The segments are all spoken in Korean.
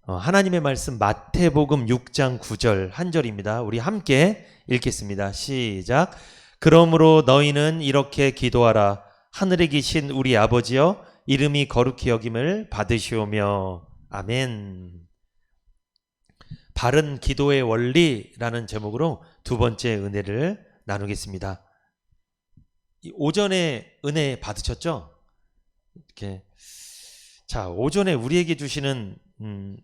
하나님의 말씀 마태복음 6장 9절 한 절입니다. 우리 함께 읽겠습니다. 시작. 그러므로 너희는 이렇게 기도하라. 하늘에 계신 우리 아버지여, 이름이 거룩히 여김을 받으시오며. 아멘. 바른 기도의 원리라는 제목으로 두 번째 은혜를 나누겠습니다. 오전에 은혜 받으셨죠? 이렇게. 자, 오전에 우리에게 주시는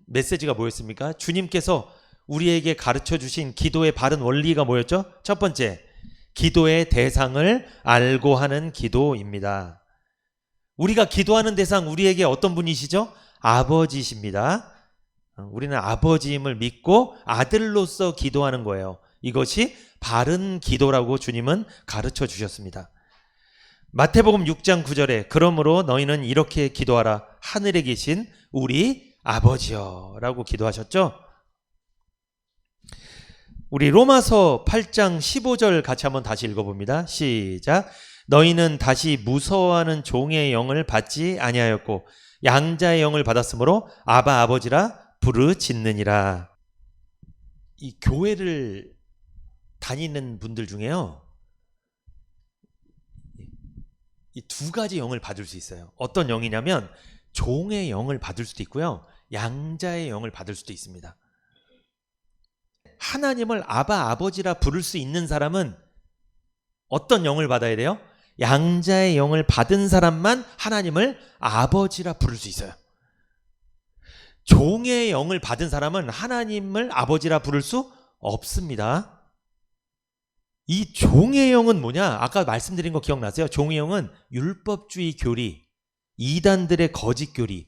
메시지가 뭐였습니까? 주님께서 우리에게 가르쳐 주신 기도의 바른 원리가 뭐였죠? 첫 번째, 기도의 대상을 알고 하는 기도입니다. 우리가 기도하는 대상, 우리에게 어떤 분이시죠? 아버지십니다. 우리는 아버지임을 믿고 아들로서 기도하는 거예요. 이것이 바른 기도라고 주님은 가르쳐 주셨습니다. 마태복음 6장 9절에 그러므로 너희는 이렇게 기도하라. 하늘에 계신 우리 아버지여 라고 기도하셨죠? 우리 로마서 8장 15절 같이 한번 다시 읽어봅니다. 시작. 너희는 다시 무서워하는 종의 영을 받지 아니하였고 양자의 영을 받았으므로 아바 아버지라 부르짖느니라. 이 교회를 다니는 분들 중에요, 이 두 가지 영을 받을 수 있어요. 어떤 영이냐면 종의 영을 받을 수도 있고요, 양자의 영을 받을 수도 있습니다. 하나님을 아바 아버지라 부를 수 있는 사람은 어떤 영을 받아야 돼요? 양자의 영을 받은 사람만 하나님을 아버지라 부를 수 있어요. 종의 영을 받은 사람은 하나님을 아버지라 부를 수 없습니다. 이 종의 영은 뭐냐? 아까 말씀드린 거 기억나세요? 종의 영은 율법주의 교리, 이단들의 거짓 교리,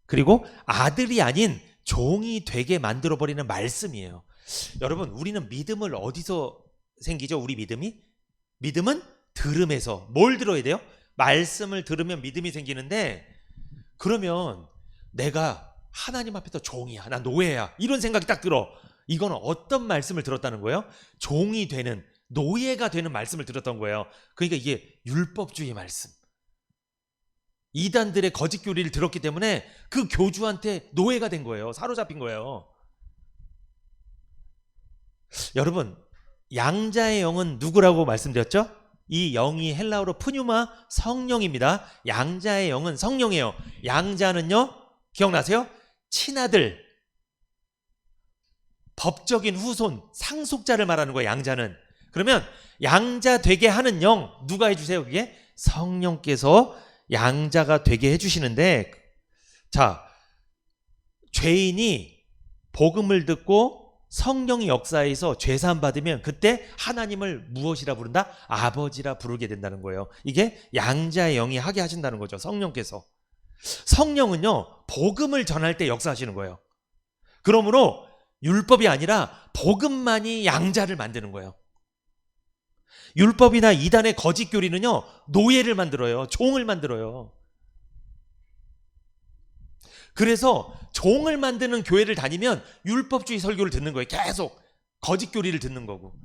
그리고 아들이 아닌 종이 되게 만들어버리는 말씀이에요. 여러분, 우리는 믿음을 어디서 생기죠? 우리 믿음이? 믿음은 들음에서. 뭘 들어야 돼요? 말씀을 들으면 믿음이 생기는데, 그러면 내가 하나님 앞에서 종이야, 나 노예야, 이런 생각이 딱 들어. 이거는 어떤 말씀을 들었다는 거예요? 종이 되는, 노예가 되는 말씀을 들었던 거예요. 그러니까 이게 율법주의 말씀, 이단들의 거짓 교리를 들었기 때문에 그 교주한테 노예가 된 거예요. 사로잡힌 거예요. 여러분, 양자의 영은 누구라고 말씀드렸죠? 이 영이 헬라어로 푸뉴마, 성령입니다. 양자의 영은 성령이에요. 양자는요, 기억나세요? 친아들, 법적인 후손, 상속자를 말하는 거예요. 양자는. 그러면 양자 되게 하는 영, 누가 해주세요? 그게 성령께서 양자가 되게 해주시는데, 자, 죄인이 복음을 듣고 성령의 역사에서 죄사함 받으면 그때 하나님을 무엇이라 부른다? 아버지라 부르게 된다는 거예요. 이게 양자의 영이 하게 하신다는 거죠. 성령께서. 성령은요, 복음을 전할 때 역사하시는 거예요. 그러므로 율법이 아니라 복음만이 양자를 만드는 거예요. 율법이나 이단의 거짓 교리는요, 노예를 만들어요. 종을 만들어요. 그래서 종을 만드는 교회를 다니면 율법주의 설교를 듣는 거예요. 계속 거짓 교리를 듣는 거고.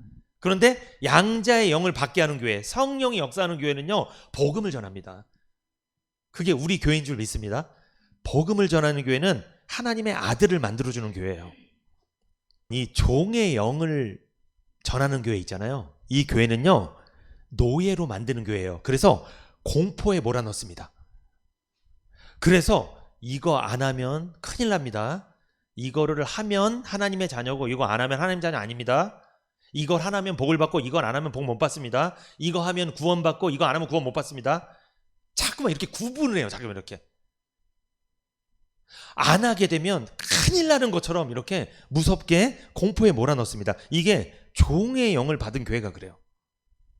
그런데 양자의 영을 받게 하는 교회, 성령이 역사하는 교회는요, 복음을 전합니다. 그게 우리 교회인 줄 믿습니다. 복음을 전하는 교회는 하나님의 아들을 만들어주는 교회예요. 이 종의 영을 전하는 교회 있잖아요. 이 교회는요, 노예로 만드는 교회예요. 그래서 공포에 몰아넣습니다. 그래서 이거 안 하면 큰일 납니다. 이거를 하면 하나님의 자녀고, 이거 안 하면 하나님 자녀 아닙니다. 이걸 하면 복을 받고, 이걸 안 하면 복 못 받습니다. 이거 하면 구원 받고, 이거 안 하면 구원 못 받습니다. 자꾸만 이렇게 구분을 해요. 자꾸만 이렇게. 안 하게 되면 큰일 나는 것처럼 이렇게 무섭게 공포에 몰아넣습니다. 이게 종의 영을 받은 교회가 그래요.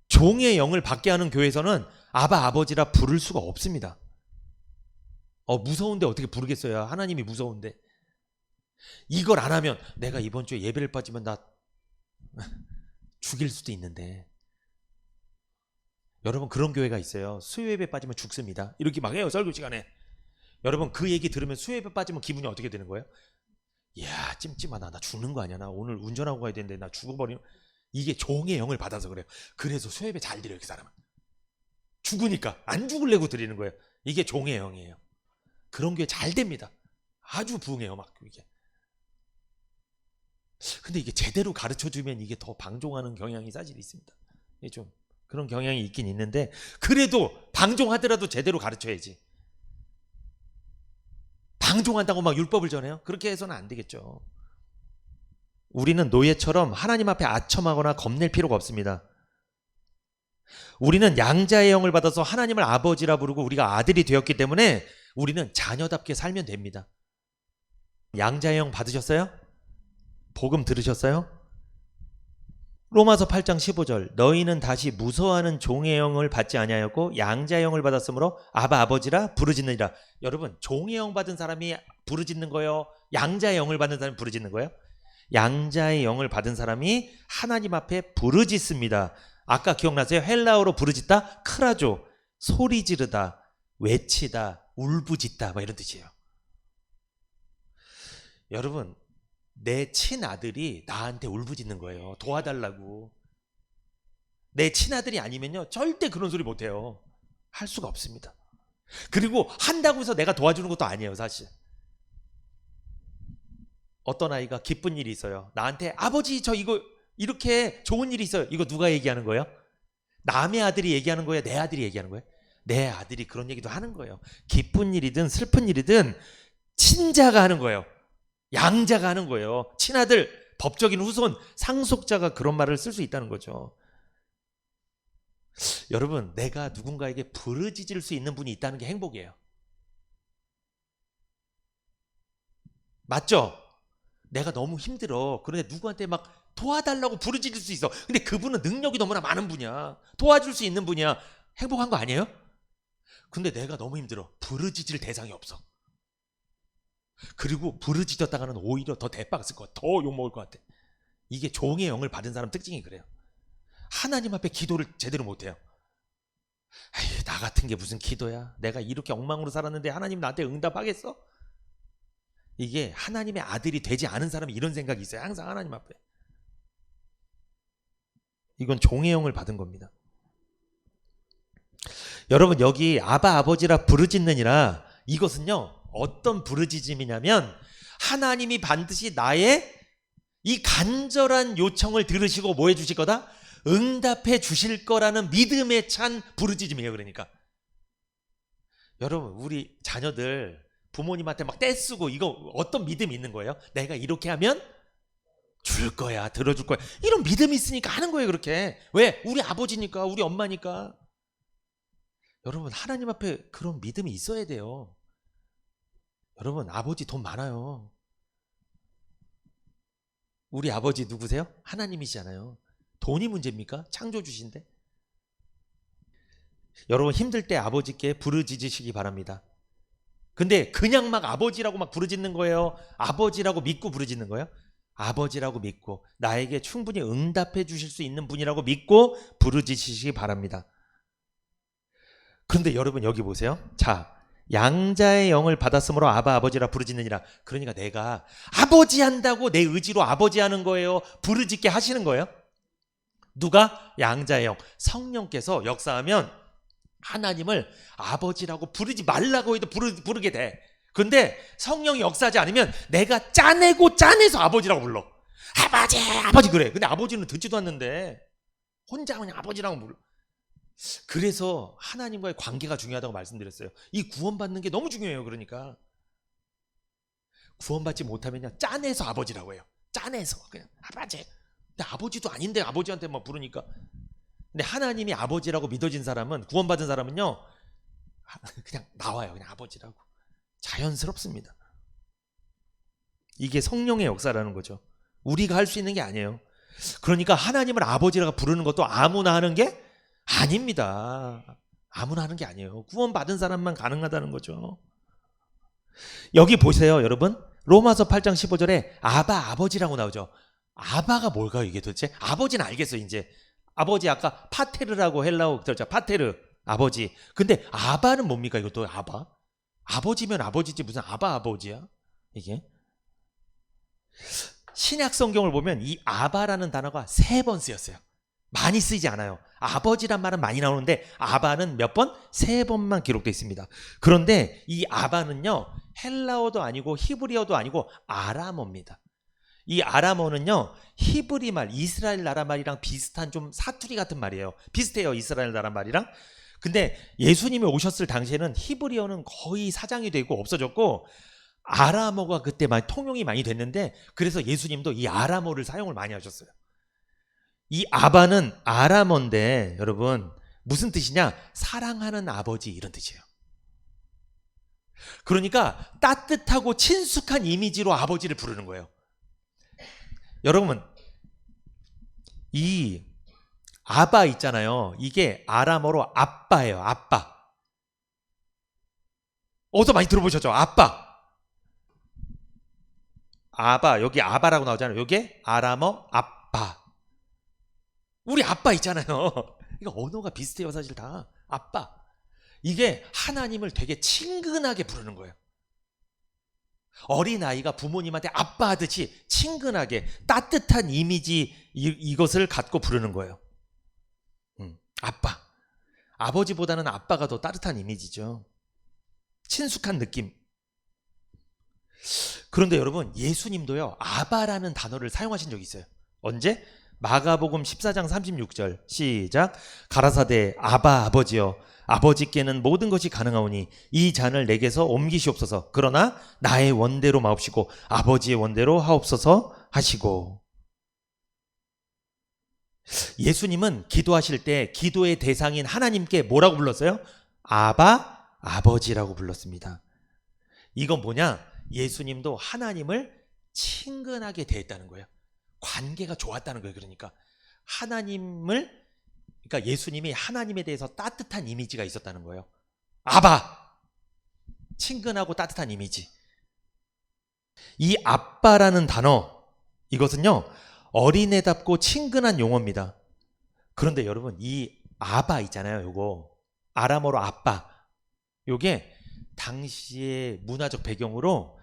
종의 영을 받게 하는 교회에서는 아바 아버지라 부를 수가 없습니다. 무서운데 어떻게 부르겠어요? 하나님이 무서운데. 이걸 안 하면 내가 이번 주에 예배를 빠지면 나 죽일 수도 있는데. 여러분, 그런 교회가 있어요. 수요예배 빠지면 죽습니다. 이렇게 막 해요, 설교 시간에. 여러분, 그 얘기 들으면 수요예배 빠지면 기분이 어떻게 되는 거예요? 이야, 찜찜하다. 나 죽는 거 아니야? 나 오늘 운전하고 가야 되는데 나 죽어버리는. 이게 종의 영을 받아서 그래요. 그래서 수요예배 잘 드려요, 그 사람은. 죽으니까 안 죽으려고 드리는 거예요. 이게 종의 영이에요. 그런 교회 잘 됩니다. 아주 부흥해요, 막 이게. 근데 이게 제대로 가르쳐주면 이게 더 방종하는 경향이 사실 있습니다. 이게 좀 그런 경향이 있긴 있는데, 그래도 방종하더라도 제대로 가르쳐야지. 방종한다고 막 율법을 전해요? 그렇게 해서는 안 되겠죠. 우리는 노예처럼 하나님 앞에 아첨하거나 겁낼 필요가 없습니다. 우리는 양자의 영을 받아서 하나님을 아버지라 부르고 우리가 아들이 되었기 때문에 우리는 자녀답게 살면 됩니다. 양자의 영 받으셨어요? 복음 들으셨어요? 로마서 8장 15절, 너희는 다시 무서워하는 종의 영을 받지 아니하였고 양자의 영을 받았으므로 아바 아버지라 부르짖느니라. 여러분, 종의 영 받은 사람이 부르짖는 거예요? 양자의 영을 받는 사람이 부르짖는 거예요? 양자의 영을 받은 사람이 하나님 앞에 부르짖습니다. 아까 기억나세요? 헬라어로 부르짖다, 크라조, 소리 지르다, 외치다, 울부짖다, 뭐 이런 뜻이에요. 여러분, 내 친아들이 나한테 울부짖는 거예요. 도와달라고. 내 친아들이 아니면요, 절대 그런 소리 못해요. 할 수가 없습니다. 그리고 한다고 해서 내가 도와주는 것도 아니에요, 사실. 어떤 아이가 기쁜 일이 있어요. 나한테 아버지 저 이거 이렇게 좋은 일이 있어요. 이거 누가 얘기하는 거예요? 남의 아들이 얘기하는 거예요? 내 아들이 얘기하는 거예요? 내 아들이 그런 얘기도 하는 거예요. 기쁜 일이든 슬픈 일이든 친자가 하는 거예요. 양자가 하는 거예요. 친아들, 법적인 후손, 상속자가 그런 말을 쓸 수 있다는 거죠. 여러분, 내가 누군가에게 부르짖을 수 있는 분이 있다는 게 행복이에요. 맞죠? 내가 너무 힘들어. 그런데 누구한테 막 도와달라고 부르짖을 수 있어. 근데 그분은 능력이 너무나 많은 분이야. 도와줄 수 있는 분이야. 행복한 거 아니에요? 근데 내가 너무 힘들어. 부르짖을 대상이 없어. 그리고 부르짖었다가는 오히려 더 대박 쓸 것 같아. 더 욕먹을 것 같아. 이게 종의 영을 받은 사람 특징이 그래요. 하나님 앞에 기도를 제대로 못해요. 에이, 나 같은 게 무슨 기도야. 내가 이렇게 엉망으로 살았는데 하나님 나한테 응답하겠어? 이게 하나님의 아들이 되지 않은 사람이 이런 생각이 있어요. 항상 하나님 앞에. 이건 종의 영을 받은 겁니다. 여러분, 여기 아바 아버지라 부르짖느니라, 이것은요 어떤 부르짖음이냐면 하나님이 반드시 나의 이 간절한 요청을 들으시고 뭐 해주실 거다? 응답해 주실 거라는 믿음에 찬 부르짖음이에요. 그러니까 여러분, 우리 자녀들 부모님한테 막 떼쓰고 이거 어떤 믿음이 있는 거예요? 내가 이렇게 하면 줄 거야, 들어줄 거야, 이런 믿음이 있으니까 하는 거예요. 그렇게. 왜? 우리 아버지니까, 우리 엄마니까. 여러분, 하나님 앞에 그런 믿음이 있어야 돼요. 여러분, 아버지 돈 많아요. 우리 아버지 누구세요? 하나님이시잖아요. 돈이 문제입니까? 창조주신데. 여러분, 힘들 때 아버지께 부르짖으시기 바랍니다. 근데 그냥 막 아버지라고 막 부르짖는 거예요? 아버지라고 믿고 부르짖는 거예요? 아버지라고 믿고 나에게 충분히 응답해 주실 수 있는 분이라고 믿고 부르짖으시기 바랍니다. 그런데 여러분, 여기 보세요. 자, 양자의 영을 받았으므로 아바 아버지라 부르짖느니라. 그러니까 내가 아버지 한다고 내 의지로 아버지 하는 거예요? 부르짖게 하시는 거예요? 누가? 양자의 영, 성령께서 역사하면 하나님을 아버지라고 부르지 말라고 해도 부르게 돼. 근데 성령이 역사하지 않으면 내가 짜내서 아버지라고 불러. 아버지, 아버지 그래. 근데 아버지는 듣지도 않는데 혼자 그냥 아버지라고 불러. 그래서 하나님과의 관계가 중요하다고 말씀드렸어요. 이 구원받는 게 너무 중요해요. 그러니까 구원받지 못하면요, 짜내서 아버지라고 해요. 짜내서 그냥 아버지. 근데 아버지도 아닌데 아버지한테 막 부르니까. 근데 하나님이 아버지라고 믿어진 사람은, 구원받은 사람은요, 그냥 나와요. 그냥 아버지라고. 자연스럽습니다. 이게 성령의 역사라는 거죠. 우리가 할 수 있는 게 아니에요. 그러니까 하나님을 아버지라고 부르는 것도 아무나 하는 게 아닙니다. 아무나 하는 게 아니에요. 구원받은 사람만 가능하다는 거죠. 여기 보세요, 여러분. 로마서 8장 15절에 아바, 아버지라고 나오죠. 아바가 뭘까요, 이게 도대체? 아버지는 알겠어요, 이제. 아버지, 아까 파테르라고 헬라어 들었죠. 파테르, 아버지. 근데 아바는 뭡니까, 이것도 아바? 아버지면 아버지지 무슨 아바 아버지야? 이게. 신약 성경을 보면 이 아바라는 단어가 3번 쓰였어요. 많이 쓰이지 않아요. 아버지란 말은 많이 나오는데 아바는 몇 번? 3번만 기록되어 있습니다. 그런데 이 아바는요, 헬라어도 아니고 히브리어도 아니고 아람어입니다. 이 아람어는요, 히브리 말, 이스라엘 나라 말이랑 비슷한 좀 사투리 같은 말이에요. 비슷해요, 이스라엘 나라 말이랑. 근데 예수님이 오셨을 당시에는 히브리어는 거의 사장이 되고 없어졌고, 아람어가 그때 많이 통용이 많이 됐는데, 그래서 예수님도 이 아람어를 사용을 많이 하셨어요. 이 아바는 아람어인데 여러분 무슨 뜻이냐? 사랑하는 아버지, 이런 뜻이에요. 그러니까 따뜻하고 친숙한 이미지로 아버지를 부르는 거예요. 여러분, 이 아바 있잖아요. 이게 아람어로 아빠예요. 아빠. 어디서 많이 들어보셨죠? 아빠. 아바, 여기 아바라고 나오잖아요. 여기 아람어 아빠. 우리 아빠 있잖아요. 이거 언어가 비슷해요, 사실 다. 아빠. 이게 하나님을 되게 친근하게 부르는 거예요. 어린아이가 부모님한테 아빠 하듯이 친근하게 따뜻한 이미지, 이것을 갖고 부르는 거예요. 아빠. 아버지보다는 아빠가 더 따뜻한 이미지죠. 친숙한 느낌. 그런데 여러분, 예수님도요, 아바라는 단어를 사용하신 적이 있어요. 언제? 마가복음 14장 36절 시작. 가라사대 아바 아버지여, 아버지께는 모든 것이 가능하오니 이 잔을 내게서 옮기시옵소서. 그러나 나의 원대로 마옵시고 아버지의 원대로 하옵소서 하시고. 예수님은 기도하실 때 기도의 대상인 하나님께 뭐라고 불렀어요? 아바 아버지라고 불렀습니다. 이건 뭐냐? 예수님도 하나님을 친근하게 대했다는 거예요. 관계가 좋았다는 거예요. 그러니까 그러니까 예수님이 하나님에 대해서 따뜻한 이미지가 있었다는 거예요. 아바, 친근하고 따뜻한 이미지. 이 아빠라는 단어, 이것은요, 어린애답고 친근한 용어입니다. 그런데 여러분, 이 아바 있잖아요. 요거 아람어로 아빠, 요게 당시의 문화적 배경으로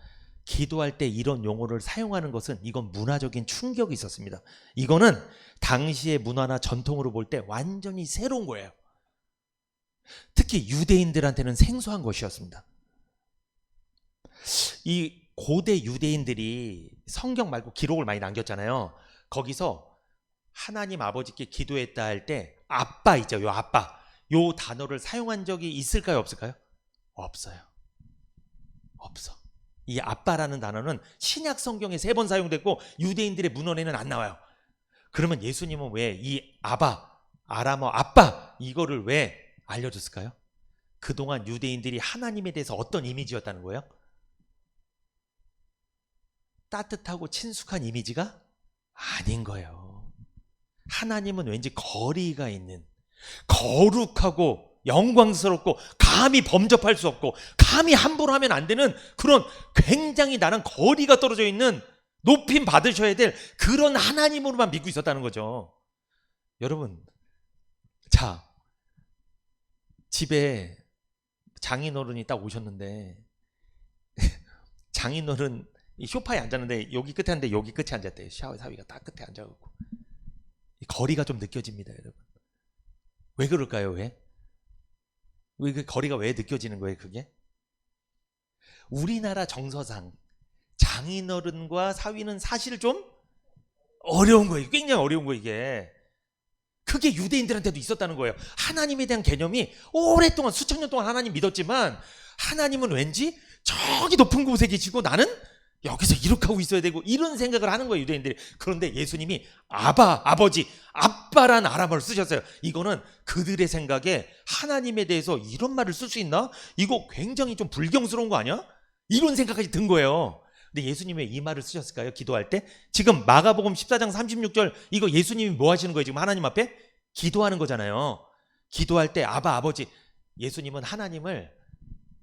기도할 때 이런 용어를 사용하는 것은, 이건 문화적인 충격이 있었습니다. 이거는 당시의 문화나 전통으로 볼 때 완전히 새로운 거예요. 특히 유대인들한테는 생소한 것이었습니다. 이 고대 유대인들이 성경 말고 기록을 많이 남겼잖아요. 거기서 하나님 아버지께 기도했다 할 때 아빠 있죠. 요 아빠, 요 단어를 사용한 적이 있을까요? 없을까요? 없어요. 없어. 이 아빠라는 단어는 신약 성경에 3번 사용됐고 유대인들의 문헌에는 안 나와요. 그러면 예수님은 왜 이 아바, 아람어 아빠, 이거를 왜 알려줬을까요? 그동안 유대인들이 하나님에 대해서 어떤 이미지였다는 거예요? 따뜻하고 친숙한 이미지가 아닌 거예요. 하나님은 왠지 거리가 있는, 거룩하고 영광스럽고 감히 범접할 수 없고 감히 함부로 하면 안 되는 그런 굉장히 나랑 거리가 떨어져 있는, 높임 받으셔야 될 그런 하나님으로만 믿고 있었다는 거죠. 여러분, 자, 집에 장인어른이 딱 오셨는데 장인어른 이 소파에 앉았는데 여기 끝에 앉는데 여기 끝에 앉았대요. 샤워 사위가 딱 끝에 앉아갖고 거리가 좀 느껴집니다, 여러분. 왜 그럴까요? 왜 그 거리가 왜 느껴지는 거예요? 그게 우리나라 정서상 장인어른과 사위는 사실 좀 어려운 거예요. 굉장히 어려운 거예요. 이게 그게 유대인들한테도 있었다는 거예요. 하나님에 대한 개념이 오랫동안 수천 년 동안 하나님 믿었지만 하나님은 왠지 저기 높은 곳에 계시고 나는 여기서 이렇게 하고 있어야 되고, 이런 생각을 하는 거예요, 유대인들이. 그런데 예수님이 아바, 아버지, 아빠란 아람어를 쓰셨어요. 이거는 그들의 생각에 하나님에 대해서 이런 말을 쓸 수 있나? 이거 굉장히 좀 불경스러운 거 아니야? 이런 생각까지 든 거예요. 근데 예수님이 왜 이 말을 쓰셨을까요? 기도할 때? 지금 마가복음 14장 36절 이거 예수님이 뭐 하시는 거예요? 지금 하나님 앞에? 기도하는 거잖아요. 기도할 때 아바, 아버지, 예수님은 하나님을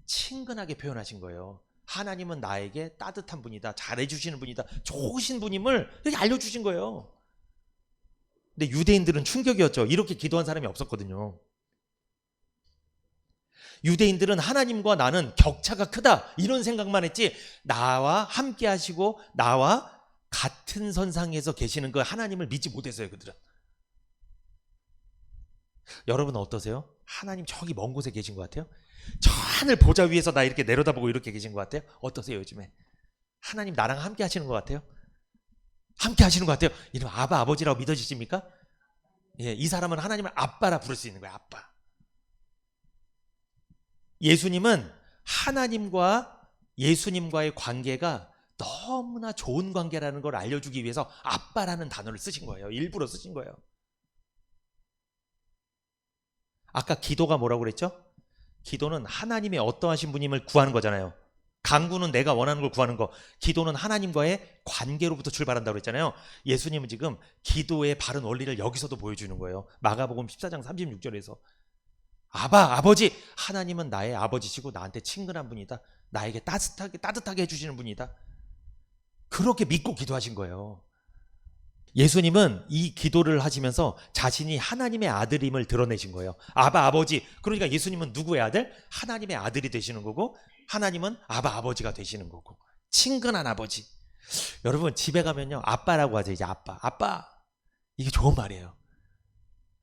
친근하게 표현하신 거예요. 하나님은 나에게 따뜻한 분이다, 잘해주시는 분이다, 좋으신 분임을 이렇게 알려주신 거예요. 근데 유대인들은 충격이었죠. 이렇게 기도한 사람이 없었거든요. 유대인들은 하나님과 나는 격차가 크다 이런 생각만 했지, 나와 함께 하시고 나와 같은 선상에서 계시는 그 하나님을 믿지 못했어요, 그들은. 여러분은 어떠세요? 하나님 저기 먼 곳에 계신 것 같아요? 저 하늘 보좌 위에서 나 이렇게 내려다보고 이렇게 계신 것 같아요? 어떠세요, 요즘에? 하나님 나랑 함께 하시는 것 같아요? 함께 하시는 것 같아요. 이러면 아바 아버지라고 믿어지십니까? 예, 이 사람은 하나님을 아빠라 부를 수 있는 거예요. 아빠. 예수님은 예수님과의 관계가 너무나 좋은 관계라는 걸 알려주기 위해서 아빠라는 단어를 쓰신 거예요. 일부러 쓰신 거예요. 아까 기도가 뭐라고 그랬죠? 기도는 하나님의 어떠하신 분임을 구하는 거잖아요. 간구는 내가 원하는 걸 구하는 거. 기도는 하나님과의 관계로부터 출발한다고 그랬잖아요. 예수님은 지금 기도의 바른 원리를 여기서도 보여주는 거예요. 마가복음 14장 36절에서 아바, 아버지, 하나님은 나의 아버지시고 나한테 친근한 분이다. 나에게 따뜻하게 해주시는 분이다. 그렇게 믿고 기도하신 거예요. 예수님은 이 기도를 하시면서 자신이 하나님의 아들임을 드러내신 거예요. 아바, 아버지. 그러니까 예수님은 누구의 아들? 하나님의 아들이 되시는 거고, 하나님은 아바, 아버지가 되시는 거고, 친근한 아버지. 여러분, 집에 가면요, 아빠라고 하죠. 이제 아빠. 아빠. 이게 좋은 말이에요.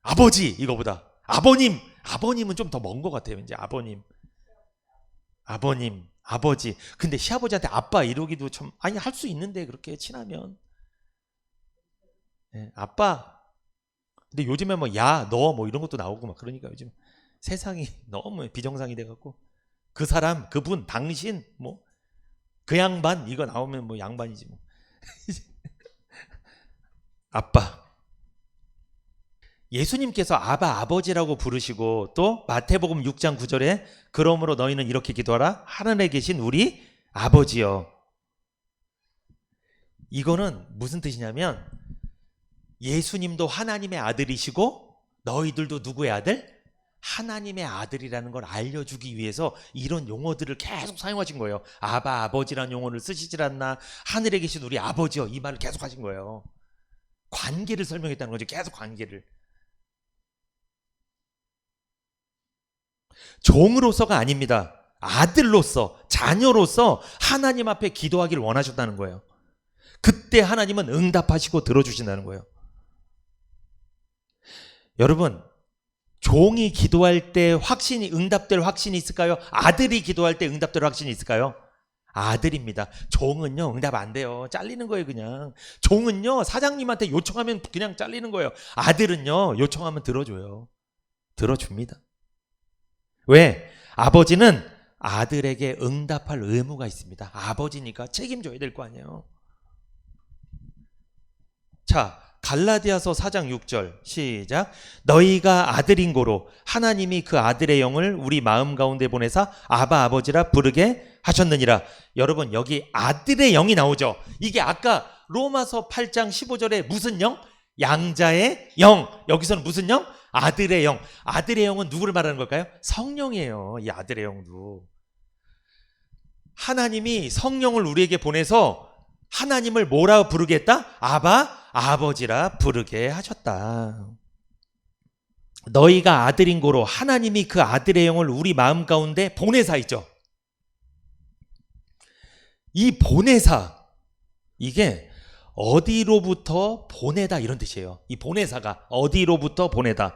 아버지, 이거보다. 아버님. 아버님은 좀 더 먼 것 같아요. 이제 아버님, 아버지. 근데 시아버지한테 아빠 이러기도 좀, 아니, 할 수 있는데, 그렇게 친하면. 네, 아빠. 근데 요즘에 뭐, 야, 너, 뭐 이런 것도 나오고 막 그러니까 요즘 세상이 너무 비정상이 돼갖고, 그 사람, 그분, 당신, 뭐, 그 양반, 이거 나오면 뭐 양반이지 뭐. 아빠. 예수님께서 아바 아버지라고 부르시고 또 마태복음 6장 9절에 그러므로 너희는 이렇게 기도하라 하늘에 계신 우리 아버지여. 이거는 무슨 뜻이냐면 예수님도 하나님의 아들이시고 너희들도 누구의 아들? 하나님의 아들이라는 걸 알려주기 위해서 이런 용어들을 계속 사용하신 거예요. 아바 아버지라는 용어를 쓰시질 않나. 하늘에 계신 우리 아버지여, 이 말을 계속 하신 거예요. 관계를 설명했다는 거죠. 계속 관계를. 종으로서가 아닙니다. 아들로서, 자녀로서 하나님 앞에 기도하기를 원하셨다는 거예요. 그때 하나님은 응답하시고 들어주신다는 거예요. 여러분, 종이 기도할 때 응답될 확신이 있을까요? 아들이 기도할 때 응답될 확신이 있을까요? 아들입니다. 종은요, 응답 안 돼요. 잘리는 거예요, 그냥. 종은요, 사장님한테 요청하면 그냥 잘리는 거예요. 아들은요, 요청하면 들어줘요. 들어줍니다. 왜? 아버지는 아들에게 응답할 의무가 있습니다. 아버지니까 책임져야 될 거 아니에요. 자, 갈라디아서 4장 6절 시작. 너희가 아들인 고로 하나님이 그 아들의 영을 우리 마음 가운데 보내사 아바 아버지라 부르게 하셨느니라. 여러분, 여기 아들의 영이 나오죠. 이게 아까 로마서 8장 15절에 무슨 영? 양자의 영. 여기서는 무슨 영? 아들의 영. 아들의 영은 누구를 말하는 걸까요? 성령이에요. 이 아들의 영도. 하나님이 성령을 우리에게 보내서 하나님을 뭐라 부르게 했다? 아바, 아버지라 부르게 하셨다. 너희가 아들인 고로 하나님이 그 아들의 영을 우리 마음 가운데 보내사 있죠. 이 보내사, 이게 어디로부터 보내다 이런 뜻이에요. 이 보내사가 어디로부터 보내다.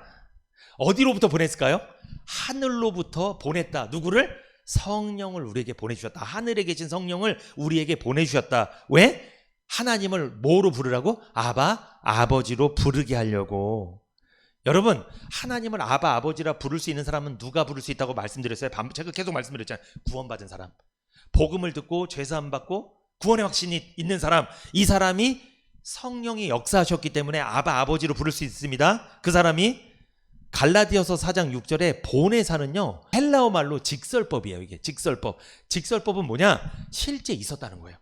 어디로부터 보냈을까요? 하늘로부터 보냈다. 누구를? 성령을 우리에게 보내주셨다. 하늘에 계신 성령을 우리에게 보내주셨다. 왜? 하나님을 뭐로 부르라고? 아바, 아버지로 부르게 하려고. 여러분, 하나님을 아바, 아버지라 부를 수 있는 사람은 누가 부를 수 있다고 말씀드렸어요? 제가 계속 말씀드렸잖아요. 구원받은 사람. 복음을 듣고 죄사함 받고 구원의 확신이 있는 사람. 이 사람이 성령이 역사하셨기 때문에 아바, 아버지로 부를 수 있습니다. 그 사람이 갈라디아서 4장 6절에 보내사는요, 헬라어 말로 직설법이에요. 이게 직설법. 직설법은 뭐냐? 실제 있었다는 거예요.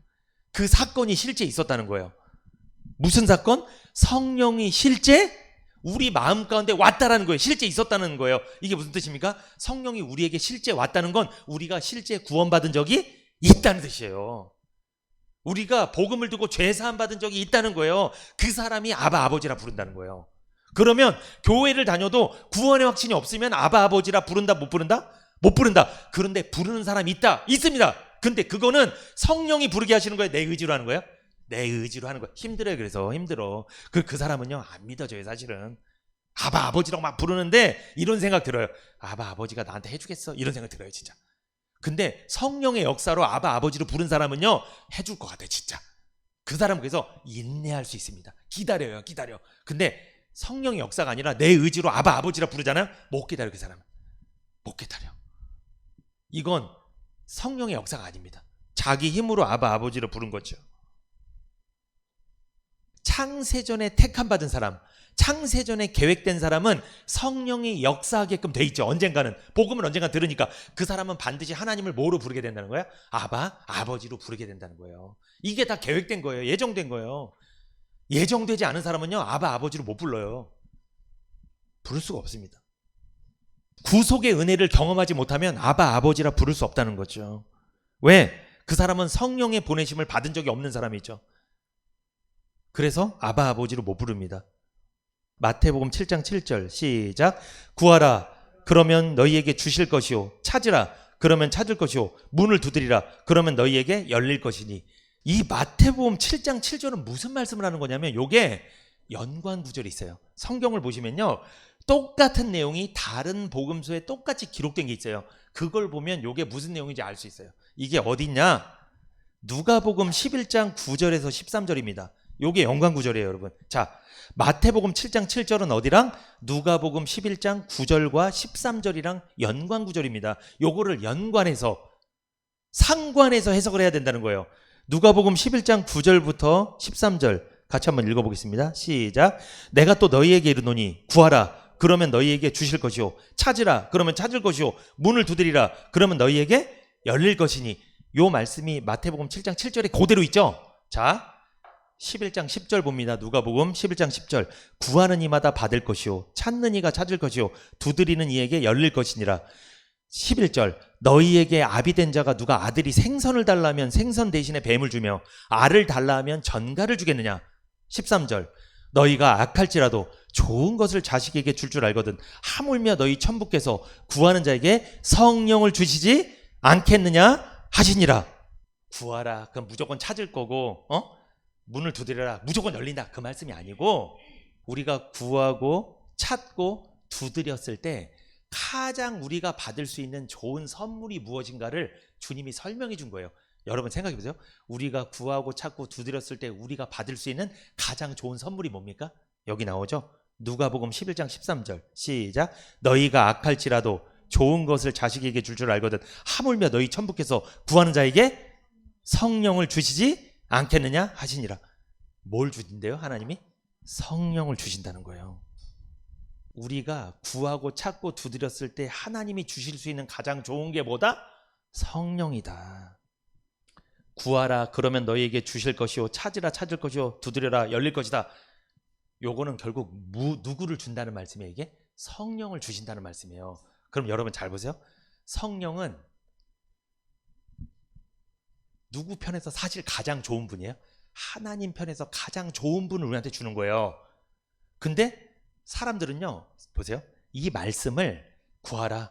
그 사건이 실제 있었다는 거예요. 무슨 사건? 성령이 실제 우리 마음 가운데 왔다라는 거예요. 실제 있었다는 거예요. 이게 무슨 뜻입니까? 성령이 우리에게 실제 왔다는 건 우리가 실제 구원받은 적이 있다는 뜻이에요. 우리가 복음을 듣고 죄사함 받은 적이 있다는 거예요. 그 사람이 아바, 아버지라 부른다는 거예요. 그러면 교회를 다녀도 구원의 확신이 없으면 아바, 아버지라 부른다, 못 부른다? 못 부른다. 그런데 부르는 사람이 있다. 있습니다. 근데 그거는 성령이 부르게 하시는 거예요? 내 의지로 하는 거예요? 내 의지로 하는 거예요. 힘들어요. 그래서 힘들어. 그 사람은요, 안 믿어져요, 사실은. 아바, 아버지라고 막 부르는데 이런 생각 들어요. 아바, 아버지가 나한테 해주겠어? 이런 생각 들어요, 진짜. 근데 성령의 역사로 아바, 아버지로 부른 사람은요, 해줄 것 같아요, 진짜. 그 사람은 그래서 인내할 수 있습니다. 기다려요, 기다려. 근데 성령의 역사가 아니라 내 의지로 아바 아버지라 부르잖아요. 못 기다려, 그 사람은. 못 기다려. 이건 성령의 역사가 아닙니다. 자기 힘으로 아바 아버지로 부른 거죠. 창세전에 택함받은 사람, 창세전에 계획된 사람은 성령이 역사하게끔 돼 있죠. 언젠가는. 복음을 언젠가 들으니까 그 사람은 반드시 하나님을 뭐로 부르게 된다는 거야? 아바, 아버지로 부르게 된다는 거예요. 이게 다 계획된 거예요. 예정된 거예요. 예정되지 않은 사람은요, 아바, 아버지로 못 불러요. 부를 수가 없습니다. 구속의 은혜를 경험하지 못하면 아바, 아버지라 부를 수 없다는 거죠. 왜? 그 사람은 성령의 보내심을 받은 적이 없는 사람이죠. 그래서 아바, 아버지로 못 부릅니다. 마태복음 7장 7절 시작. 구하라 그러면 너희에게 주실 것이요, 찾으라 그러면 찾을 것이요, 문을 두드리라 그러면 너희에게 열릴 것이니. 이 마태복음 7장 7절은 무슨 말씀을 하는 거냐면 요게 연관 구절이 있어요. 성경을 보시면요, 똑같은 내용이 다른 복음서에 똑같이 기록된 게 있어요. 그걸 보면 요게 무슨 내용인지 알 수 있어요. 이게 어딨냐? 누가복음 11장 9절에서 13절입니다. 요게 연관 구절이에요, 여러분. 자, 마태복음 7장 7절은 어디랑 누가복음 11장 9절과 13절이랑 연관 구절입니다. 요거를 연관해서 상관해서 해석을 해야 된다는 거예요. 누가복음 11장 9절부터 13절 같이 한번 읽어보겠습니다. 시작. 내가 또 너희에게 이르노니 구하라 그러면 너희에게 주실 것이요, 찾으라 그러면 찾을 것이요, 문을 두드리라 그러면 너희에게 열릴 것이니. 요 말씀이 마태복음 7장 7절에 그대로 있죠. 자, 11장 10절 봅니다. 누가복음 11장 10절. 구하는 이마다 받을 것이요, 찾는 이가 찾을 것이요, 두드리는 이에게 열릴 것이니라. 11절. 너희에게 아비 된 자가 누가 아들이 생선을 달라면 생선 대신에 뱀을 주며 알을 달라 하면 전갈을 주겠느냐. 13절. 너희가 악할지라도 좋은 것을 자식에게 줄 줄 알거든 하물며 너희 천부께서 구하는 자에게 성령을 주시지 않겠느냐 하시니라. 구하라 그럼 무조건 찾을 거고, 문을 두드려라 무조건 열린다 그 말씀이 아니고, 우리가 구하고 찾고 두드렸을 때 가장 우리가 받을 수 있는 좋은 선물이 무엇인가를 주님이 설명해 준 거예요. 여러분 생각해 보세요. 우리가 구하고 찾고 두드렸을 때 우리가 받을 수 있는 가장 좋은 선물이 뭡니까? 여기 나오죠. 누가복음 11장 13절 시작. 너희가 악할지라도 좋은 것을 자식에게 줄 줄 알거든 하물며 너희 천부께서 구하는 자에게 성령을 주시지 않겠느냐 하시니라. 뭘 주신대요? 하나님이 성령을 주신다는 거예요. 우리가 구하고 찾고 두드렸을 때 하나님이 주실 수 있는 가장 좋은 게 뭐다? 성령이다. 구하라 그러면 너희에게 주실 것이요, 찾으라 찾을 것이요, 두드려라 열릴 것이다. 요거는 결국 누구를 준다는 말씀이에요? 이게 성령을 주신다는 말씀이에요. 그럼 여러분 잘 보세요. 성령은 누구 편에서 사실 가장 좋은 분이에요? 하나님 편에서 가장 좋은 분을 우리한테 주는 거예요. 근데 사람들은요, 보세요. 이 말씀을 구하라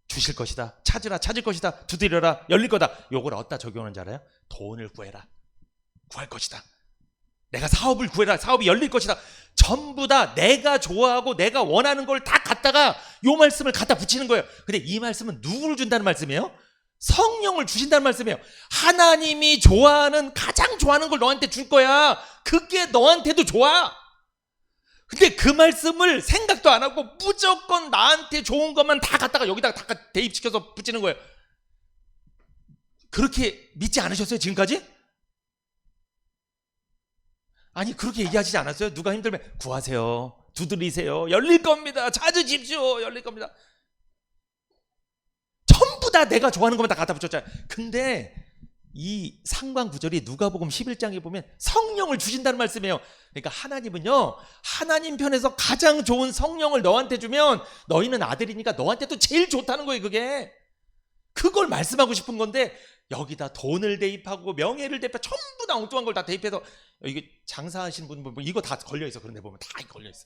주실 것이다, 찾으라 찾을 것이다, 두드려라 열릴 거다, 요걸 어디다 적용하는 줄 알아요? 돈을 구해라 구할 것이다, 내가 사업을 구해라 사업이 열릴 것이다. 전부 다 내가 좋아하고 내가 원하는 걸 다 갖다가 요 말씀을 갖다 붙이는 거예요. 근데 이 말씀은 누구를 준다는 말씀이에요? 성령을 주신다는 말씀이에요. 하나님이 좋아하는, 가장 좋아하는 걸 너한테 줄 거야. 그게 너한테도 좋아. 근데 그 말씀을 생각도 안 하고 무조건 나한테 좋은 것만 다 갖다가 여기다가 다 대입시켜서 붙이는 거예요. 그렇게 믿지 않으셨어요 지금까지? 아니 그렇게 얘기하시지 않았어요? 누가 힘들면 구하세요, 두드리세요, 열릴 겁니다, 찾으십시오, 열릴 겁니다. 전부 다 내가 좋아하는 것만 다 갖다 붙였잖아요. 근데 이 상관 구절이 누가복음 11장에 보면 성령을 주신다는 말씀이에요. 그러니까 하나님은요, 하나님 편에서 가장 좋은 성령을 너한테 주면 너희는 아들이니까 너한테도 제일 좋다는 거예요. 그걸 말씀하고 싶은 건데 여기다 돈을 대입하고 명예를 대입하고 전부 다 엉뚱한 걸 다 대입해서, 이게 장사하시는 분 보면 이거 다 걸려있어. 그런데 보면 다 걸려있어.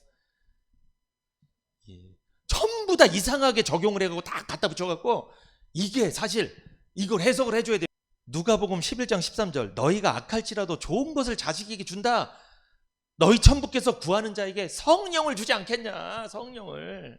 전부 다 이상하게 적용을 해가지고 다 갖다 붙여갖고, 이게 사실 이걸 해석을 해줘야 돼요. 누가복음 11장 13절. 너희가 악할지라도 좋은 것을 자식에게 준다. 너희 천부께서 구하는 자에게 성령을 주지 않겠냐. 성령을.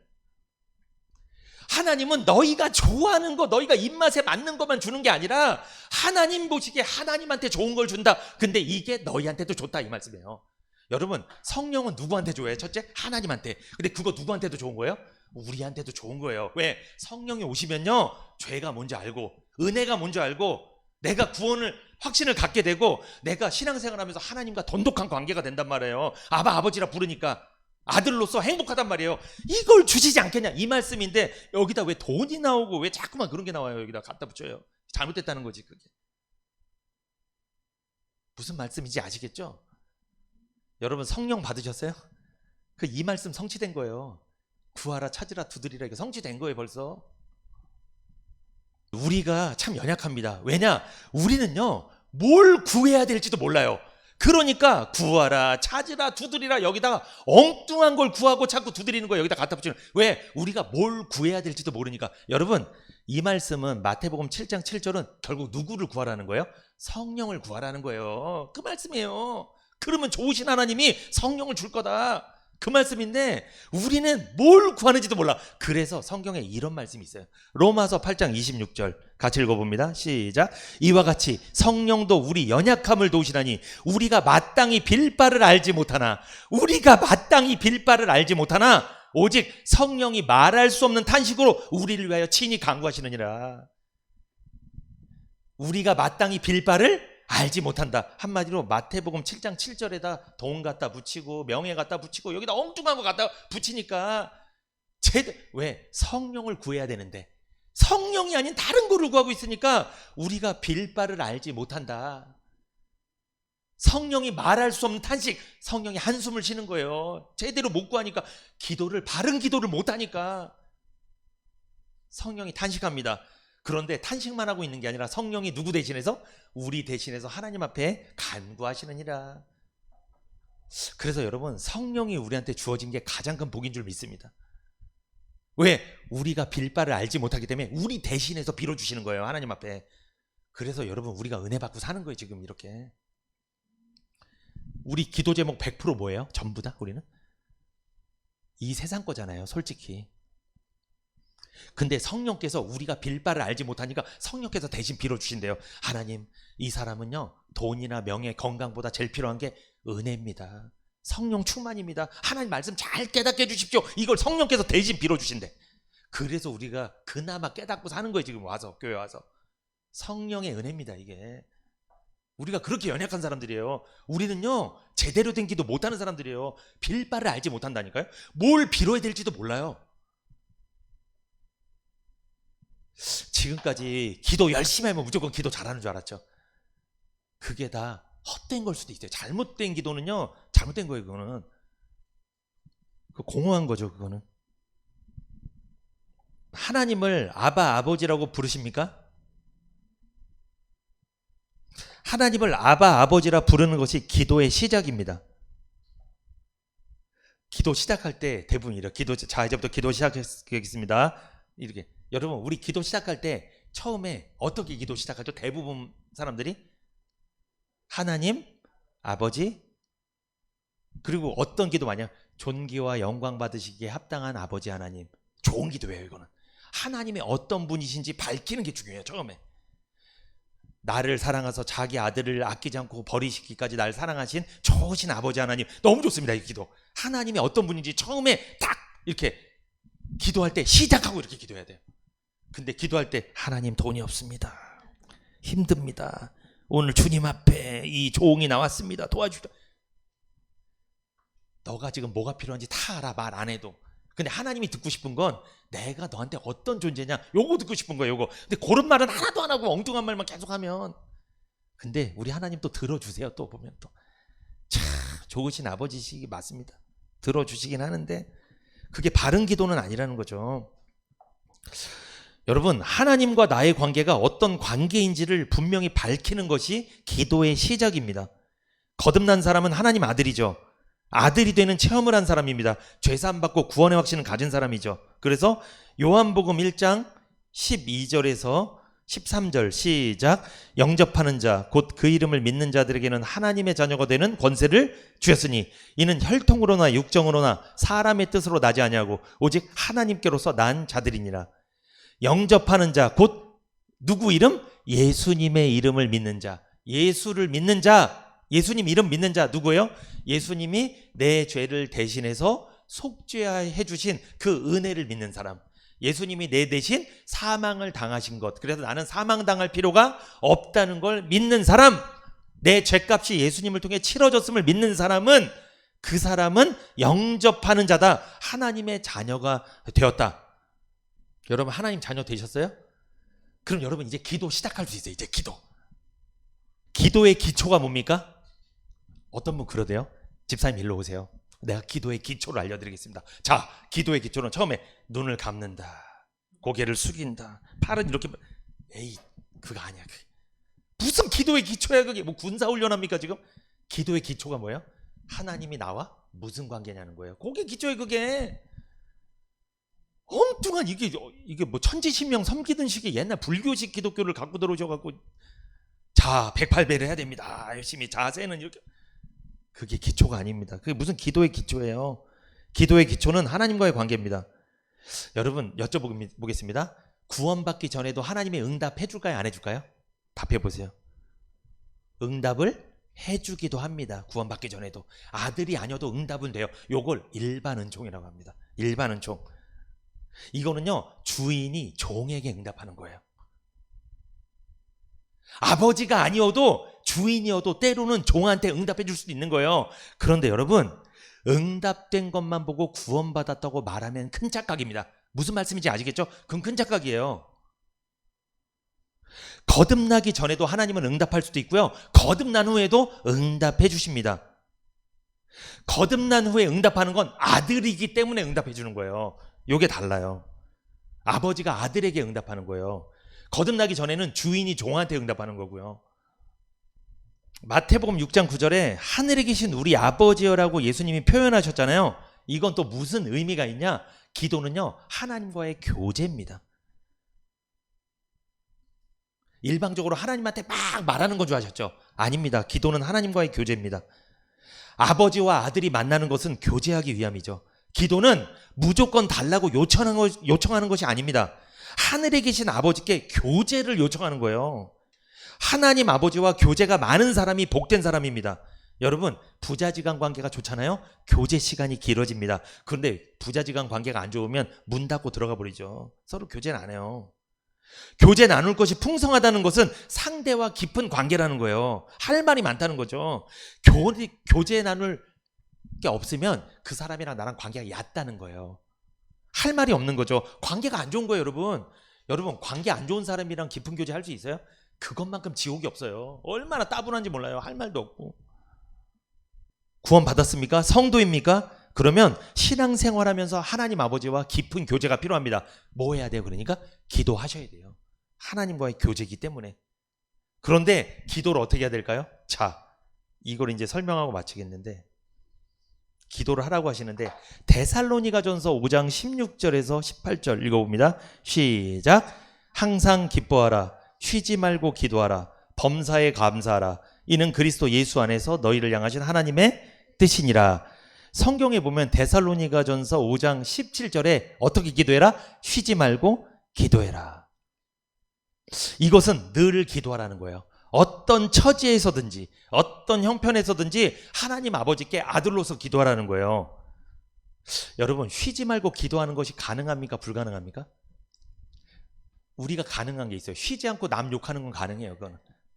하나님은 너희가 좋아하는 거, 너희가 입맛에 맞는 것만 주는 게 아니라 하나님 보시기에 하나님한테 좋은 걸 준다. 근데 이게 너희한테도 좋다 이 말씀이에요. 여러분, 성령은 누구한테 좋아해요? 첫째, 하나님한테. 근데 그거 누구한테도 좋은 거예요? 우리한테도 좋은 거예요. 왜? 성령이 오시면요, 죄가 뭔지 알고 은혜가 뭔지 알고 내가 구원을 확신을 갖게 되고 내가 신앙생활하면서 하나님과 돈독한 관계가 된단 말이에요. 아버지라 부르니까 아들로서 행복하단 말이에요. 이걸 주시지 않겠냐 이 말씀인데, 여기다 왜 돈이 나오고 왜 자꾸만 그런 게 나와요? 여기다 갖다 붙여요. 잘못됐다는 거지 그게. 무슨 말씀인지 아시겠죠? 여러분, 성령 받으셨어요? 그 이 말씀 성취된 거예요. 구하라, 찾으라, 두드리라, 이거 성취된 거예요 벌써. 우리가 참 연약합니다. 왜냐? 우리는요, 뭘 구해야 될지도 몰라요. 그러니까 구하라, 찾으라, 두드리라, 여기다가 엉뚱한 걸 구하고 자꾸 두드리는 거 여기다 갖다 붙이는. 왜? 우리가 뭘 구해야 될지도 모르니까. 여러분, 이 말씀은 마태복음 7장 7절은 결국 누구를 구하라는 거예요? 성령을 구하라는 거예요. 그 말씀이에요. 그러면 좋으신 하나님이 성령을 줄 거다, 그 말씀인데 우리는 뭘 구하는지도 몰라. 그래서 성경에 이런 말씀이 있어요. 로마서 8장 26절 같이 읽어봅니다. 시작. 이와 같이 성령도 우리 연약함을 도우시나니 우리가 마땅히 빌 바를 알지 못하나, 우리가 마땅히 빌 바를 알지 못하나 오직 성령이 말할 수 없는 탄식으로 우리를 위하여 친히 간구하시느니라. 우리가 마땅히 빌 바를 알지 못한다. 한마디로 마태복음 7장 7절에다 돈 갖다 붙이고 명예 갖다 붙이고 여기다 엉뚱한 거 갖다 붙이니까 왜? 성령을 구해야 되는데 성령이 아닌 다른 거를 구하고 있으니까 우리가 빌 바를 알지 못한다. 성령이 말할 수 없는 탄식, 성령이 한숨을 쉬는 거예요. 제대로 못 구하니까, 바른 기도를 못 하니까 성령이 탄식합니다. 그런데 탄식만 하고 있는 게 아니라 성령이 누구 대신해서? 우리 대신해서 하나님 앞에 간구하시느니라. 그래서 여러분, 성령이 우리한테 주어진 게 가장 큰 복인 줄 믿습니다. 왜? 우리가 빌 바를 알지 못하기 때문에 우리 대신해서 빌어주시는 거예요, 하나님 앞에. 그래서 여러분, 우리가 은혜 받고 사는 거예요 지금 이렇게. 우리 기도 제목 100% 뭐예요? 전부 다 우리는? 이 세상 거잖아요 솔직히. 근데 성령께서 우리가 빌 바를 알지 못하니까 성령께서 대신 빌어주신대요. 하나님, 이 사람은요 돈이나 명예, 건강보다 제일 필요한 게 은혜입니다. 성령 충만입니다. 하나님 말씀 잘 깨닫게 해주십시오. 이걸 성령께서 대신 빌어주신대. 그래서 우리가 그나마 깨닫고 사는 거예요 지금 와서, 교회 와서. 성령의 은혜입니다 이게. 우리가 그렇게 연약한 사람들이에요. 우리는요 제대로 된 기도 못하는 사람들이에요. 빌 바를 알지 못한다니까요. 뭘 빌어야 될지도 몰라요. 지금까지 기도 열심히 하면 무조건 기도 잘하는 줄 알았죠. 그게 다 헛된 걸 수도 있어요. 잘못된 기도는요 잘못된 거예요. 그거는 공허한 거죠. 그거는. 하나님을 아버지라고 부르십니까? 하나님을 아버지라 부르는 것이 기도의 시작입니다. 기도 시작할 때 대부분 이렇게 자, 이제부터 기도 시작하겠습니다. 이렇게. 여러분, 우리 기도 시작할 때 처음에 어떻게 기도 시작하죠? 대부분 사람들이 하나님, 아버지, 그리고 어떤 기도 많이 해요? 존귀와 영광 받으시기에 합당한 아버지 하나님. 좋은 기도예요 이거는. 하나님의 어떤 분이신지 밝히는 게 중요해요 처음에. 나를 사랑하셔서 자기 아들을 아끼지 않고 버리시기까지 날 사랑하신 좋으신 아버지 하나님. 너무 좋습니다 이 기도. 하나님이 어떤 분인지 처음에 딱 이렇게 기도할 때 시작하고 이렇게 기도해야 돼요. 근데 기도할 때 하나님 돈이 없습니다. 힘듭니다. 오늘 주님 앞에 이 종이 나왔습니다. 도와주다. 너가 지금 뭐가 필요한지 다 알아. 말 안 해도. 근데 하나님이 듣고 싶은 건 내가 너한테 어떤 존재냐, 요거 듣고 싶은 거예요. 요거. 근데 그런 말은 하나도 안 하고 엉뚱한 말만 계속하면. 근데 우리 하나님 또 들어주세요. 또 보면 또 참 좋으신 아버지시기 맞습니다. 들어주시긴 하는데 그게 바른 기도는 아니라는 거죠. 여러분, 하나님과 나의 관계가 어떤 관계인지를 분명히 밝히는 것이 기도의 시작입니다. 거듭난 사람은 하나님 아들이죠. 아들이 되는 체험을 한 사람입니다. 죄사함 받고 구원의 확신을 가진 사람이죠. 그래서 요한복음 1장 12절에서 13절 시작. 영접하는 자 곧 그 이름을 믿는 자들에게는 하나님의 자녀가 되는 권세를 주셨으니 이는 혈통으로나 육정으로나 사람의 뜻으로 나지 아니하고 오직 하나님께로서 난 자들이니라. 영접하는 자, 곧 누구 이름? 예수님의 이름을 믿는 자. 예수를 믿는 자, 예수님 이름 믿는 자 누구예요? 예수님이 내 죄를 대신해서 속죄해 주신 그 은혜를 믿는 사람. 예수님이 내 대신 사망을 당하신 것, 그래서 나는 사망당할 필요가 없다는 걸 믿는 사람, 내 죄값이 예수님을 통해 치러졌음을 믿는 사람은, 그 사람은 영접하는 자다. 하나님의 자녀가 되었다. 여러분 하나님 자녀 되셨어요? 그럼 여러분 이제 기도 시작할 수 있어요. 이제 기도의 기초가 뭡니까? 어떤 분 그러대요? 집사님 일로 오세요. 내가 기도의 기초를 알려드리겠습니다. 자, 기도의 기초는 처음에 눈을 감는다, 고개를 숙인다, 팔은 이렇게. 에이, 그거 아니야. 무슨 기도의 기초야 그게? 뭐 군사훈련합니까 지금? 기도의 기초가 뭐예요? 하나님이 나와 무슨 관계냐는 거예요. 그게 기초예요. 그게 엉뚱한 이게 뭐 천지신명 섬기던 식의 옛날 불교식 기독교를 갖고 들어오셔갖고, 자 108배를 해야 됩니다, 열심히 자세는 이렇게. 그게 기초가 아닙니다. 그게 무슨 기도의 기초예요. 기도의 기초는 하나님과의 관계입니다. 여러분 여쭤보겠습니다. 구원받기 전에도 하나님의 응답 해줄까요? 안 해줄까요? 답해보세요. 응답을 해주기도 합니다. 구원받기 전에도. 아들이 아니어도 응답은 돼요. 요걸 일반 은총이라고 합니다. 일반 은총. 이거는요, 주인이 종에게 응답하는 거예요. 아버지가 아니어도 주인이어도 때로는 종한테 응답해 줄 수도 있는 거예요. 그런데 여러분, 응답된 것만 보고 구원받았다고 말하면 큰 착각입니다. 무슨 말씀인지 아시겠죠? 그건 큰 착각이에요. 거듭나기 전에도 하나님은 응답할 수도 있고요, 거듭난 후에도 응답해 주십니다. 거듭난 후에 응답하는 건 아들이기 때문에 응답해 주는 거예요. 요게 달라요. 아버지가 아들에게 응답하는 거예요. 거듭나기 전에는 주인이 종한테 응답하는 거고요. 마태복음 6장 9절에 하늘에 계신 우리 아버지여라고 예수님이 표현하셨잖아요. 이건 또 무슨 의미가 있냐? 기도는요, 하나님과의 교제입니다. 일방적으로 하나님한테 막 말하는 건 줄 아셨죠? 아닙니다. 기도는 하나님과의 교제입니다. 아버지와 아들이 만나는 것은 교제하기 위함이죠. 기도는 무조건 달라고 요청하는 것이 아닙니다. 하늘에 계신 아버지께 교제를 요청하는 거예요. 하나님 아버지와 교제가 많은 사람이 복된 사람입니다. 여러분, 부자지간 관계가 좋잖아요. 교제 시간이 길어집니다. 그런데 부자지간 관계가 안 좋으면 문 닫고 들어가 버리죠. 서로 교제는 안 해요. 교제 나눌 것이 풍성하다는 것은 상대와 깊은 관계라는 거예요. 할 말이 많다는 거죠. 교제 나눌 게 없으면 그 사람이랑 나랑 관계가 얕다는 거예요. 할 말이 없는 거죠. 관계가 안 좋은 거예요, 여러분. 여러분, 관계 안 좋은 사람이랑 깊은 교제 할 수 있어요? 그것만큼 지옥이 없어요. 얼마나 따분한지 몰라요. 할 말도 없고. 구원 받았습니까? 성도입니까? 그러면 신앙생활하면서 하나님 아버지와 깊은 교제가 필요합니다. 뭐 해야 돼요? 그러니까 기도하셔야 돼요. 하나님과의 교제이기 때문에. 그런데 기도를 어떻게 해야 될까요? 자, 이걸 이제 설명하고 마치겠는데, 기도를 하라고 하시는데 데살로니가전서 5장 16절에서 18절 읽어봅니다. 시작. 항상 기뻐하라, 쉬지 말고 기도하라, 범사에 감사하라, 이는 그리스도 예수 안에서 너희를 향하신 하나님의 뜻이니라. 성경에 보면 데살로니가전서 5장 17절에 어떻게 기도해라? 쉬지 말고 기도해라. 이것은 늘 기도하라는 거예요. 어떤 처지에서든지 어떤 형편에서든지 하나님 아버지께 아들로서 기도하라는 거예요. 여러분, 쉬지 말고 기도하는 것이 가능합니까? 불가능합니까? 우리가 가능한 게 있어요. 쉬지 않고 남 욕하는 건 가능해요.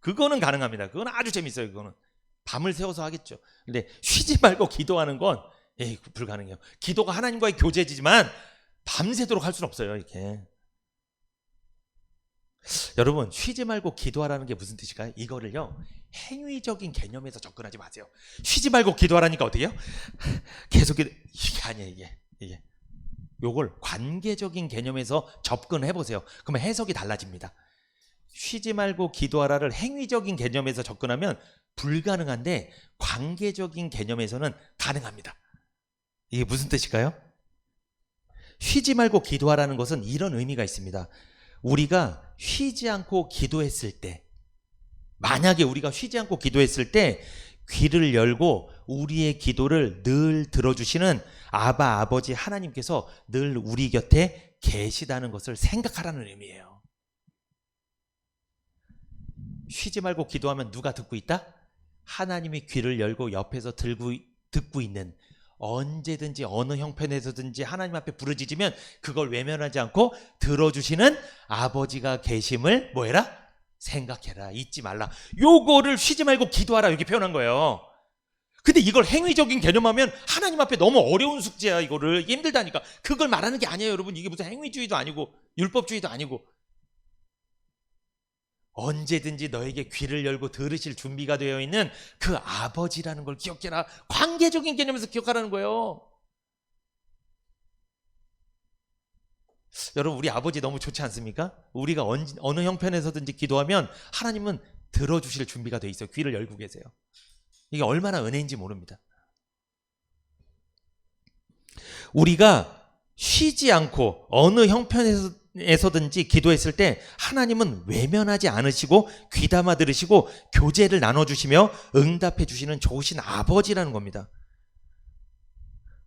그거는 가능합니다. 그건 아주 재밌어요. 그거는 밤을 새워서 하겠죠. 근데 쉬지 말고 기도하는 건 불가능해요. 기도가 하나님과의 교제지만 밤새도록 할 수는 없어요. 이렇게. 여러분, 쉬지 말고 기도하라는 게 무슨 뜻일까요? 이거를요, 행위적인 개념에서 접근하지 마세요. 쉬지 말고 기도하라니까 어떻게 해요? 계속 이게 아니에요. 이게 요걸 관계적인 개념에서 접근해 보세요. 그러면 해석이 달라집니다. 쉬지 말고 기도하라를 행위적인 개념에서 접근하면 불가능한데 관계적인 개념에서는 가능합니다. 이게 무슨 뜻일까요? 쉬지 말고 기도하라는 것은 이런 의미가 있습니다. 우리가 쉬지 않고 기도했을 때, 만약에 우리가 쉬지 않고 기도했을 때 귀를 열고 우리의 기도를 늘 들어주시는 아버지 하나님께서 늘 우리 곁에 계시다는 것을 생각하라는 의미예요. 쉬지 말고 기도하면 누가 듣고 있다? 하나님이 귀를 열고 옆에서 듣고 있는, 언제든지 어느 형편에서든지 하나님 앞에 부르짖으면 그걸 외면하지 않고 들어주시는 아버지가 계심을 뭐해라? 생각해라. 잊지 말라. 요거를 쉬지 말고 기도하라 이렇게 표현한 거예요. 근데 이걸 행위적인 개념하면 하나님 앞에 너무 어려운 숙제야. 이거를 힘들다니까. 그걸 말하는 게 아니에요, 여러분. 이게 무슨 행위주의도 아니고 율법주의도 아니고, 언제든지 너에게 귀를 열고 들으실 준비가 되어 있는 그 아버지라는 걸 기억해라. 관계적인 개념에서 기억하라는 거예요. 여러분, 우리 아버지 너무 좋지 않습니까? 우리가 어느 형편에서든지 기도하면 하나님은 들어주실 준비가 되어 있어요. 귀를 열고 계세요. 이게 얼마나 은혜인지 모릅니다. 우리가 쉬지 않고 어느 형편에서든지 기도했을 때 하나님은 외면하지 않으시고 귀담아 들으시고 교제를 나눠주시며 응답해 주시는 좋으신 아버지라는 겁니다.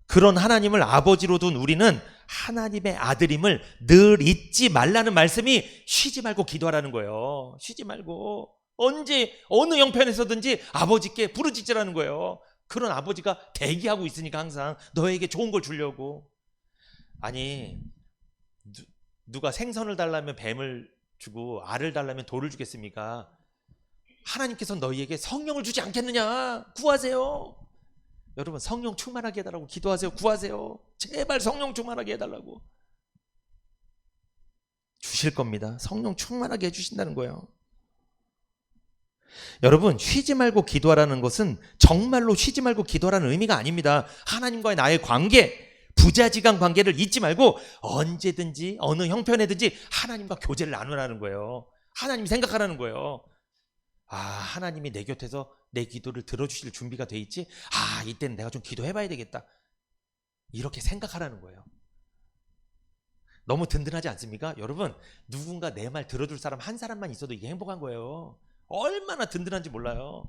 그런 하나님을 아버지로 둔 우리는 하나님의 아들임을 늘 잊지 말라는 말씀이 쉬지 말고 기도하라는 거예요. 쉬지 말고 언제 어느 형편에서든지 아버지께 부르짖으라는 거예요. 그런 아버지가 대기하고 있으니까 항상 너에게 좋은 걸 주려고. 아니, 누가 생선을 달라면 뱀을 주고 알을 달라면 돌을 주겠습니까? 하나님께서 너희에게 성령을 주지 않겠느냐? 구하세요. 여러분, 성령 충만하게 해달라고 기도하세요. 구하세요. 제발 성령 충만하게 해달라고. 주실 겁니다. 성령 충만하게 해주신다는 거예요. 여러분, 쉬지 말고 기도하라는 것은 정말로 쉬지 말고 기도하라는 의미가 아닙니다. 하나님과의 나의 관계, 부자지간 관계를 잊지 말고 언제든지 어느 형편에든지 하나님과 교제를 나누라는 거예요. 하나님 생각하라는 거예요. 아, 하나님이 내 곁에서 내 기도를 들어주실 준비가 돼 있지? 아, 이때는 내가 좀 기도해봐야 되겠다. 이렇게 생각하라는 거예요. 너무 든든하지 않습니까? 여러분, 누군가 내 말 들어줄 사람 한 사람만 있어도 이게 행복한 거예요. 얼마나 든든한지 몰라요.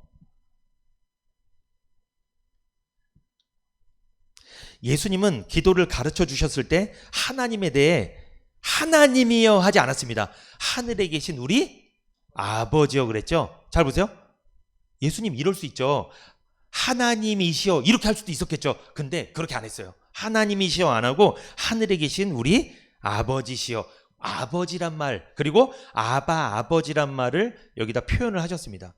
예수님은 기도를 가르쳐 주셨을 때 하나님에 대해 하나님이여 하지 않았습니다. 하늘에 계신 우리 아버지여 그랬죠. 잘 보세요. 예수님 이럴 수 있죠. 하나님이시여 이렇게 할 수도 있었겠죠. 근데 그렇게 안 했어요. 하나님이시여 안 하고 하늘에 계신 우리 아버지시여, 아버지란 말, 그리고 아바 아버지란 말을 여기다 표현을 하셨습니다.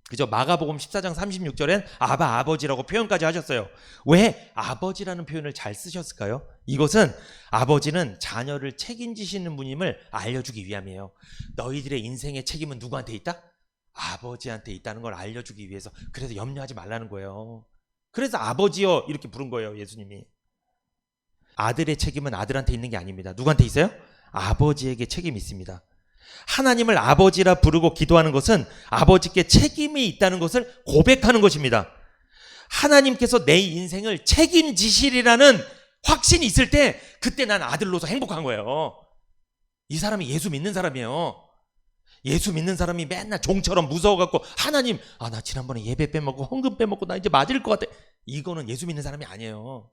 그죠? 마가복음 14장 36절엔 아바 아버지라고 표현까지 하셨어요. 왜 아버지라는 표현을 잘 쓰셨을까요? 이것은 아버지는 자녀를 책임지시는 분임을 알려주기 위함이에요. 너희들의 인생의 책임은 누구한테 있다? 아버지한테 있다는 걸 알려주기 위해서. 그래서 염려하지 말라는 거예요. 그래서 아버지여 이렇게 부른 거예요, 예수님이. 아들의 책임은 아들한테 있는 게 아닙니다. 누구한테 있어요? 아버지에게 책임이 있습니다. 하나님을 아버지라 부르고 기도하는 것은 아버지께 책임이 있다는 것을 고백하는 것입니다. 하나님께서 내 인생을 책임지시리라는 확신이 있을 때 그때 난 아들로서 행복한 거예요. 이 사람이 예수 믿는 사람이에요. 예수 믿는 사람이 맨날 종처럼 무서워갖고 하나님, 나 지난번에 예배 빼먹고 헌금 빼먹고 나 이제 맞을 것 같아. 이거는 예수 믿는 사람이 아니에요.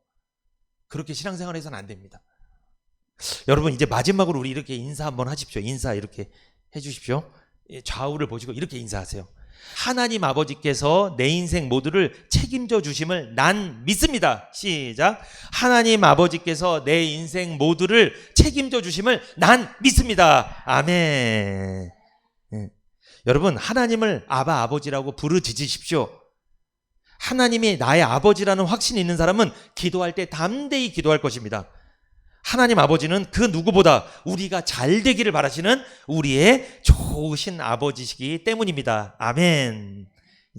그렇게 신앙생활해서는 안 됩니다. 여러분, 이제 마지막으로 우리 이렇게 인사 한번 하십시오. 인사 이렇게 해주십시오. 좌우를 보시고 이렇게 인사하세요. 하나님 아버지께서 내 인생 모두를 책임져 주심을 난 믿습니다. 시작. 하나님 아버지께서 내 인생 모두를 책임져 주심을 난 믿습니다. 아멘. 여러분, 하나님을 아바 아버지라고 부르짖으십시오. 하나님이 나의 아버지라는 확신이 있는 사람은 기도할 때 담대히 기도할 것입니다. 하나님 아버지는 그 누구보다 우리가 잘 되기를 바라시는 우리의 좋으신 아버지시기 때문입니다. 아멘.